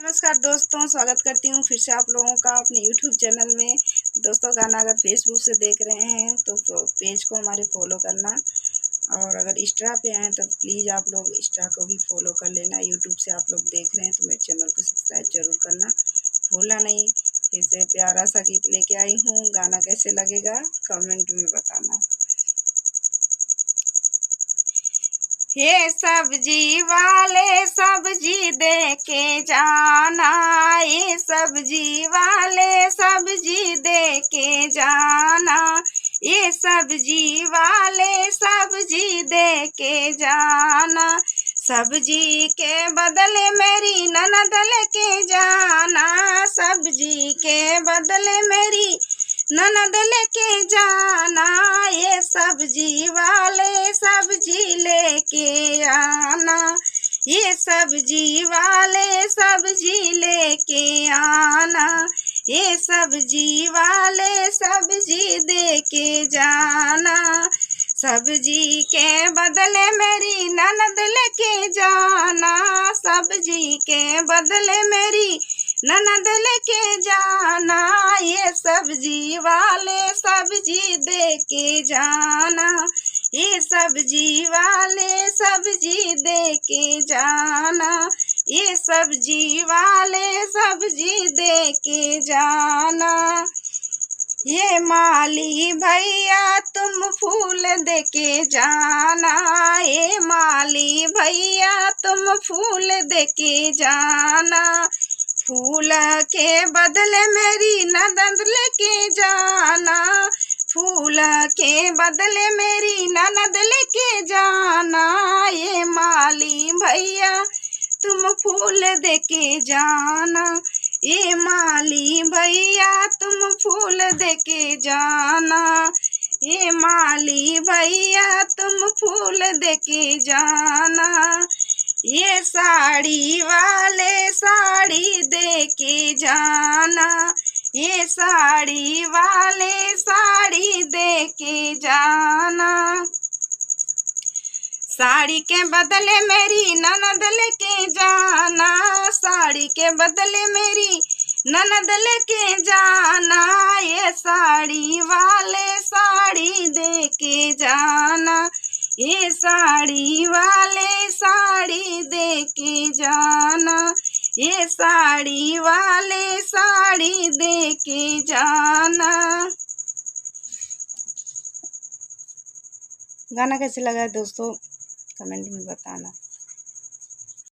नमस्कार दोस्तों, स्वागत करती हूँ फिर से आप लोगों का अपने YouTube चैनल में। दोस्तों, गाना अगर फेसबुक से देख रहे हैं तो पेज को हमारे फॉलो करना, और अगर इंस्टा पे आए तो प्लीज़ आप लोग इंस्टा को भी फॉलो कर लेना। YouTube से आप लोग देख रहे हैं तो मेरे चैनल को सब्सक्राइब जरूर करना भूलना नहीं। फिर से प्यारा सा गीत लेके आई हूँ, गाना कैसे लगेगा कमेंट में बताना। ये सब्जी वाले सब्जी दे के जाना, ये सब्जी वाले सब्जी दे के जाना, ये सब्जी वाले सब्जी दे के जाना। सब्जी के बदले मेरी ननद लेके जाना, सब्जी के बदले मेरी ननद लेके जाना। ये सब्जी वाले सब्जी लेके आना, ये सब्जी वाले सब्जी लेके आना, ये सब्जी वाले सब्जी दे के जाना। सब्जी के बदले मेरी ननद लेके जाना, सब्जी के बदले मेरी ननद लेके जाना। ये सब्जी वाले सब्जी दे के जाना, ये सब्जी वाले सब्जी दे के जाना, ये सब्जी वाले सब्जी दे के जाना। ये माली भैया तुम फूल दे के जाना, ये माली भैया तुम फूल दे के जाना। फूल के बदले मेरी ननद लेके जाना, फूल के बदले मेरी ननद लेके जाना। ये माली भैया तुम फूल दे के जाना, ये माली भैया तुम फूल दे के जाना, ये माली भैया तुम फूल दे के जाना। ये साड़ी वाले साड़ी दे के जाना, ये साड़ी वाले साड़ी दे के जाना। साड़ी के बदले मेरी ननद लेके जाना, साड़ी के बदले मेरी ननद लेके जाना। ये साड़ी वाले साड़ी दे के जाना, ये साड़ी वाले साड़ी दे के जाना, ये साड़ी वाले साड़ी दे के जाना। गाना कैसे लगा दोस्तों कमेंट में बताना।